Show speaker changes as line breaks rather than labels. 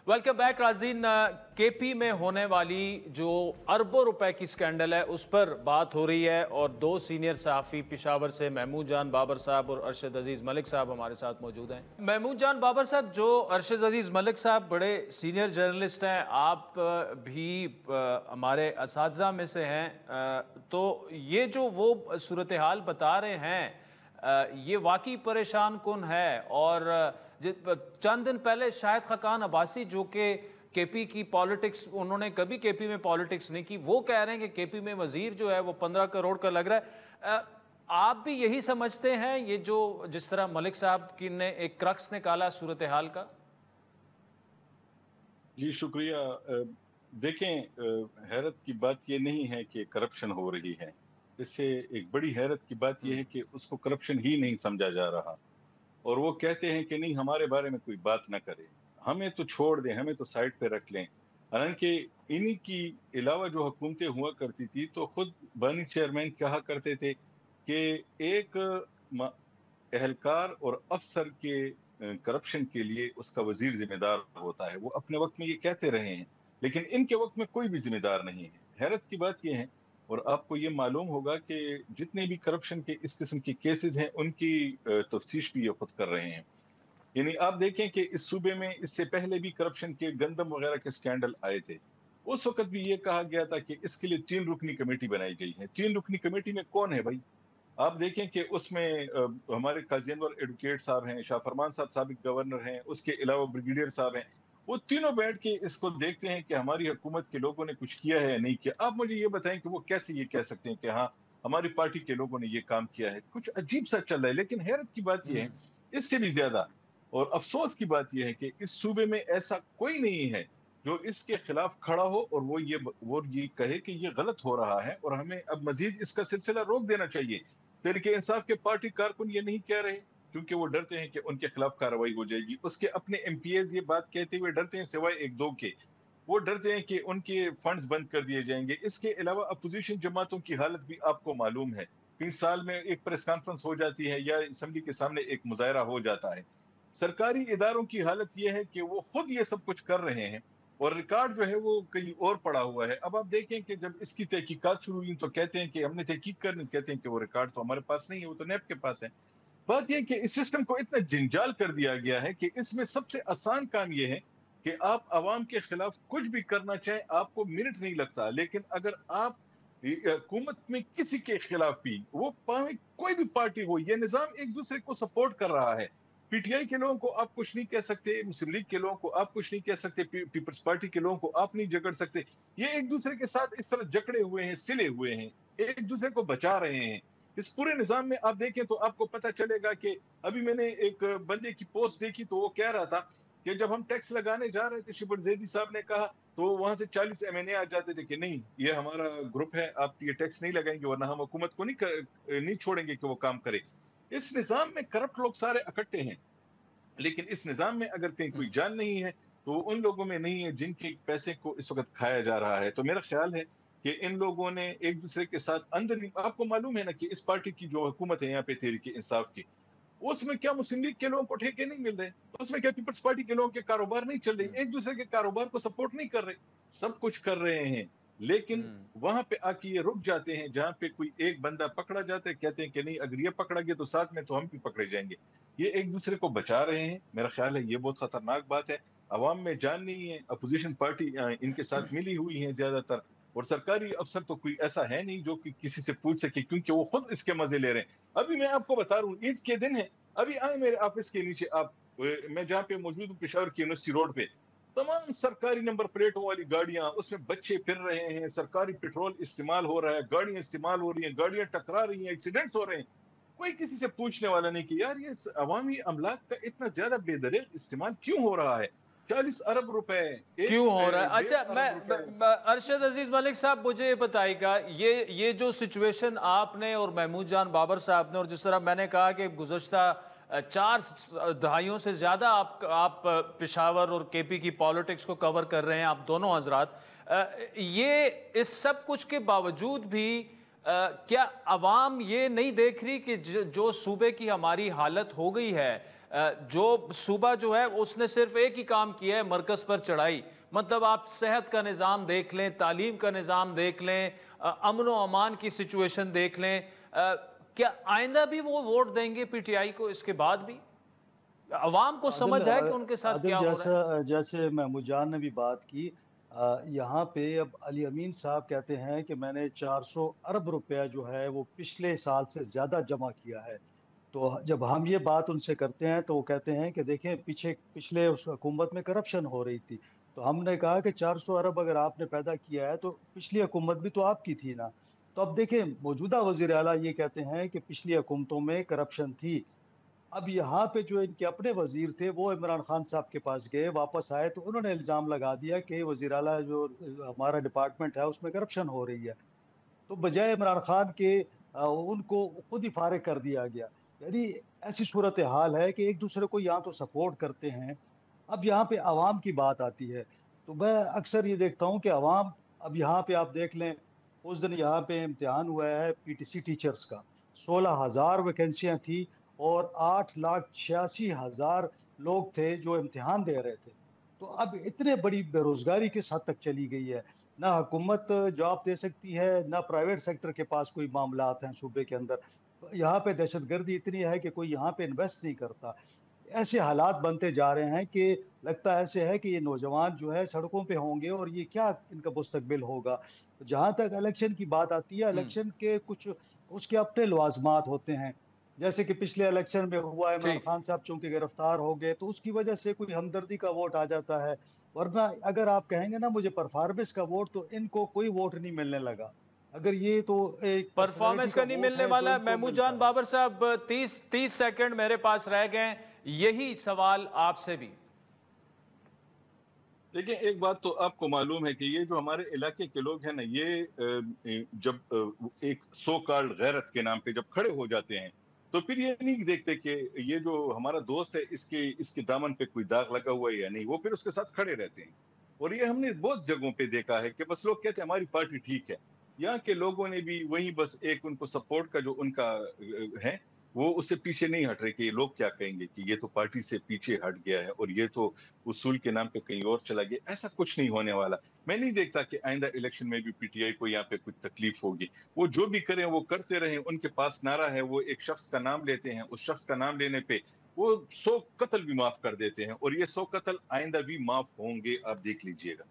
Welcome back राजीन। KP में होने वाली जो अरबों रुपए की स्कैंडल है उस पर बात हो रही है और दो सीनियर सहाफ़ी पेशावर से महमूद जान बाबर साहब और अरशद अजीज़ मलिक साहब हमारे साथ मौजूद हैं। महमूद जान बाबर साहब, जो अरशद अजीज़ मलिक साहब बड़े सीनियर जर्नलिस्ट हैं, आप भी हमारे असातिज़ा में से हैं, तो ये जो वो सूरत हाल बता रहे हैं ये वाकई परेशान कुन है। और चंद दिन पहले शाहिद खाकान अब्बासी जो कि केपी की पॉलिटिक्स, उन्होंने कभी केपी में पॉलिटिक्स नहीं की, वो कह रहे हैं कि केपी में वजीर जो है वो 15 करोड़ का लग रहा है। आप भी यही समझते हैं ये जो जिस तरह मलिक साहब की ने एक क्रक्स निकाला सूरत हाल का?
जी शुक्रिया। देखें, हैरत की बात ये नहीं है कि करप्शन हो रही है, इससे एक बड़ी हैरत की बात यह है कि उसको करप्शन ही नहीं समझा जा रहा और वो कहते हैं कि नहीं हमारे बारे में कोई बात ना करे, हमें तो छोड़ दें, हमें तो साइड पे रख लें। हालांकि इन्हीं की अलावा जो हुकूमतें हुआ करती थी तो खुद बानी चेयरमैन कहा करते थे कि एक एहलकार और अफसर के करप्शन के लिए उसका वजीर जिम्मेदार होता है। वो अपने वक्त में ये कहते रहे हैं, लेकिन इनके वक्त में कोई भी जिम्मेदार नहीं है। हैरत की बात यह है, और आपको ये मालूम होगा कि जितने भी करप्शन के इस किस्म के केसेस हैं उनकी तफ्तीश भी ये खुद कर रहे हैं। यानी आप देखें कि इस सूबे में इससे पहले भी करप्शन के गंदम वगैरह के स्कैंडल आए थे। उस वक्त भी ये कहा गया था कि इसके लिए 3 रुकनी कमेटी बनाई गई है। 3 रुकनी कमेटी में कौन है भाई? आप देखें कि उसमें हमारे काजी अनवर एडवोकेट साहब हैं, शाह फरमान साहब साबिक गवर्नर हैं, उसके अलावा ब्रिगेडियर साहब हैं। वो तीनों बैठ के इसको देखते हैं कि हमारी हुकूमत के लोगों ने कुछ किया है या नहीं किया। आप मुझे ये बताएं कि वो कैसे ये कह सकते हैं कि हाँ हमारी पार्टी के लोगों ने ये काम किया है? कुछ अजीब सा चल रहा है। लेकिन हैरत की बात यह है, इससे भी ज्यादा और अफसोस की बात यह है कि इस सूबे में ऐसा कोई नहीं है जो इसके खिलाफ खड़ा हो और वो ये कहे कि ये गलत हो रहा है और हमें अब मजीद इसका सिलसिला रोक देना चाहिए। तहरीके इंसाफ के पार्टी कारकुन ये नहीं कह रहे क्योंकि वो डरते हैं कि उनके खिलाफ कार्रवाई हो जाएगी। उसके अपने एमपीएस ये बात कहते हुए डरते हैं, सिवाय एक दो के। वो डरते हैं कि उनके फंड्स बंद कर दिए जाएंगे। इसके अलावा अपोजिशन जमातों की हालत भी आपको मालूम है। 3 साल में एक प्रेस कॉन्फ्रेंस हो जाती है या असेंबली के सामने एक मुजाहरा हो जाता है। सरकारी इदारों की हालत यह है कि वो खुद ये सब कुछ कर रहे हैं और रिकॉर्ड जो है वो कहीं और पड़ा हुआ है। अब आप देखें कि जब इसकी तहकीकात शुरू हुई तो कहते हैं कि हमने तहकीक करनी, कहते हैं कि वो रिकॉर्ड तो हमारे पास नहीं है, वो तो नेब के पास है। बात यह कि इस सिस्टम को इतना जंजाल कर दिया गया है कि इसमें सबसे आसान काम यह है कि आप अवाम के खिलाफ कुछ भी करना चाहें, आपको मिनट नहीं लगता। लेकिन अगर आप हुकूमत में किसी के खिलाफ भी, वो कोई भी पार्टी हो, यह निजाम एक दूसरे को सपोर्ट कर रहा है। पीटीआई के लोगों को आप कुछ नहीं कह सकते, मुस्लिम लीग के लोगों को आप कुछ नहीं कह सकते, पीपल्स पार्टी के लोगों को आप नहीं जकड़ सकते। ये एक दूसरे के साथ इस तरह जकड़े हुए हैं, सिले हुए हैं, एक दूसरे को बचा रहे हैं। इस पूरे निजाम में आप देखें तो आपको पता चलेगा कि अभी मैंने एक बंदे की पोस्ट देखी तो वो कह रहा था कि जब हम टैक्स लगाने जा रहे थे, शिबुर जैदी साहब ने कहा, तो वहां से 40 एमएनए आ जाते थे कि नहीं ये हमारा ग्रुप है, आप ये टैक्स नहीं लगाएंगे वरना हम हुकूमत को नहीं छोड़ेंगे कि वो काम करे। इस निजाम में करप्ट लोग सारे इकट्ठे हैं, लेकिन इस निजाम में अगर कहीं कोई जान नहीं है तो उन लोगों में नहीं है जिनके पैसे को इस वक्त खाया जा रहा है। तो मेरा ख्याल है कि इन लोगों ने एक दूसरे के साथ अंदर ही, आपको मालूम है ना कि इस पार्टी की जो हुकूमत है यहाँ पे तहरीके इंसाफ की, उसमें क्या मुस्लिम लीग के लोगों को ठेके नहीं मिल रहे, उसमें क्या पीपल्स पार्टी के लोगों के कारोबार नहीं चल रहे, एक दूसरे के कारोबार को सपोर्ट नहीं कर रहे। सब कुछ कर रहे हैं, लेकिन वहां पे आके ये रुक जाते हैं जहां पे कोई एक बंदा पकड़ा जाता है, कहते हैं कि नहीं अगर ये पकड़ा गया तो साथ में तो हम भी पकड़े जाएंगे। ये एक दूसरे को बचा रहे हैं। मेरा ख्याल है ये बहुत खतरनाक बात है। अवाम में जान नहीं है, अपोजिशन पार्टी इनके साथ मिली हुई है ज्यादातर, और सरकारी अफसर तो कोई ऐसा है नहीं जो कि किसी से पूछ सके, क्योंकि वो खुद इसके मजे ले रहे हैं। अभी मैं आपको बता रहा हूँ, ईद के दिन है, अभी आए मेरे ऑफिस के नीचे, आप मैं जहाँ पे मौजूद हूँ पेशावर की यूनिवर्सिटी रोड पे, तमाम सरकारी नंबर प्लेटों वाली गाड़ियां, उसमें बच्चे फिर रहे हैं, सरकारी पेट्रोल इस्तेमाल हो रहा है, गाड़ियां इस्तेमाल हो रही हैं, गाड़ियां टकरा रही हैं, एक्सीडेंट्स हो रहे हैं। कोई किसी से पूछने वाला नहीं कि यार ये अवामी अमलाक का इतना ज्यादा बेदरीग इस्तेमाल क्यों हो रहा है। 40 अरब रुपए
क्यों हो रहा है? अच्छा, मैं अरशद अजीज मलिक साहब मुझे ये बताइएगा, ये जो सिचुएशन आपने और महमूद जान बाबर साहब ने, और जिस तरह मैंने कहा कि गुज़श्ता 4 दहाइयों से ज़्यादा आप पेशावर और केपी की पॉलिटिक्स को कवर कर रहे हैं, आप दोनों हजरात, ये इस सब कुछ के बावजूद भी क्या अवाम ये नहीं देख रही कि जो सूबे की हमारी हालत हो गई है, जो सूबा जो है उसने सिर्फ एक ही काम किया है, मरकज पर चढ़ाई। मतलब आप सेहत का निज़ाम देख लें, तालीम का निज़ाम देख लें, अमन व अमान की सिचुएशन देख लें, क्या आइंदा भी वो वोट देंगे पीटीआई को? इसके बाद भी अवाम को समझ है कि उनके साथ क्या हो रहा है?
जैसे महमूद जान ने भी बात की, यहाँ पे अब अली अमीन साहब कहते हैं कि मैंने 400 अरब रुपया जो है वो पिछले साल से ज़्यादा जमा किया है। तो जब हम ये बात उनसे करते हैं तो वो कहते हैं कि देखें पिछले उस हुकूमत में करप्शन हो रही थी। तो हमने कहा कि 400 अरब अगर आपने पैदा किया है तो पिछली हुकूमत भी तो आपकी थी ना। तो अब देखें, मौजूदा वज़ीर आला ये कहते हैं कि पिछली हुकूमतों में करप्शन थी। अब यहाँ पे जो इनके अपने वजीर थे वो इमरान खान साहब के पास गए, वापस आए तो उन्होंने इल्ज़ाम लगा दिया कि वज़ीर आला जो हमारा डिपार्टमेंट है उसमें करप्शन हो रही है। तो बजाय इमरान खान के उनको खुद ही फारिग कर दिया गया। यानी ऐसी सूरत हाल है कि एक दूसरे को यहाँ तो सपोर्ट करते हैं, अब यहाँ पे अवाम की बात आती है। तो मैं अक्सर ये देखता हूँ कि अवाम, अब यहाँ पे आप देख लें, उस दिन यहाँ पे इम्तिहान हुआ है पीटीसी टीचर्स का, 16,000 वैकेंसियाँ थी और 8,86,000 लोग थे जो इम्तिहान दे रहे थे। तो अब इतने बड़ी बेरोजगारी किस हद तक चली गई है, ना हुकूमत जॉब दे सकती है, ना प्राइवेट सेक्टर के पास कोई मामलात हैं सूबे के अंदर। तो यहाँ पे दहशतगर्दी इतनी है कि कोई यहाँ पे इन्वेस्ट नहीं करता। ऐसे हालात बनते जा रहे हैं कि लगता ऐसे है कि ये नौजवान जो है सड़कों पे होंगे और ये क्या इनका मुस्तकबिल होगा। तो जहाँ तक इलेक्शन की बात आती है, इलेक्शन के कुछ उसके अपने लवाजमात होते हैं। जैसे कि पिछले इलेक्शन में हुआ, इमरान
ठीक।
खान साहब चूंकि गिरफ्तार हो गए तो उसकी वजह से कोई हमदर्दी का वोट आ जाता है। वरना अगर आप कहेंगे ना मुझे परफॉर्मेंस का वोट, तो इनको कोई वोट नहीं मिलने लगा। अगर ये तो एक पर्सनालिटी
परफॉर्मेंस
का
का नहीं
वोट
मिलने
है तो
वाला है।
इनको
महमूद
मिलता
जान
है।
बाबर साहब, 30 सेकंड मेरे पास रह गए, यही सवाल आपसे भी।
देखिए, एक बात तो आपको मालूम है कि ये जो हमारे इलाके के लोग हैं ना, ये जब एक सो कॉल्ड गैरत के नाम पे जब खड़े हो जाते हैं, तो फिर ये नहीं देखते कि ये जो हमारा दोस्त है इसके इसके दामन पे कोई दाग लगा हुआ है या नहीं। वो फिर उसके साथ खड़े रहते हैं। और ये हमने बहुत जगहों पे देखा है कि बस लोग कहते हैं हमारी पार्टी ठीक है। यहाँ के लोगों ने भी वही बस एक उनको सपोर्ट का जो उनका है, वो उससे पीछे नहीं हट रहे कि ये लोग क्या कहेंगे कि ये तो पार्टी से पीछे हट गया है और ये तो उसूल के नाम पे कहीं और चला गया। ऐसा कुछ नहीं होने वाला। मैं नहीं देखता कि आइंदा इलेक्शन में भी पीटीआई को यहाँ पे कुछ तकलीफ होगी। वो जो भी करें वो करते रहें। उनके पास नारा है, वो एक शख्स का नाम लेते हैं, उस शख्स का नाम लेने पे वो 100 कत्ल भी माफ कर देते हैं और ये 100 कत्ल आइंदा भी माफ होंगे, आप देख लीजिएगा।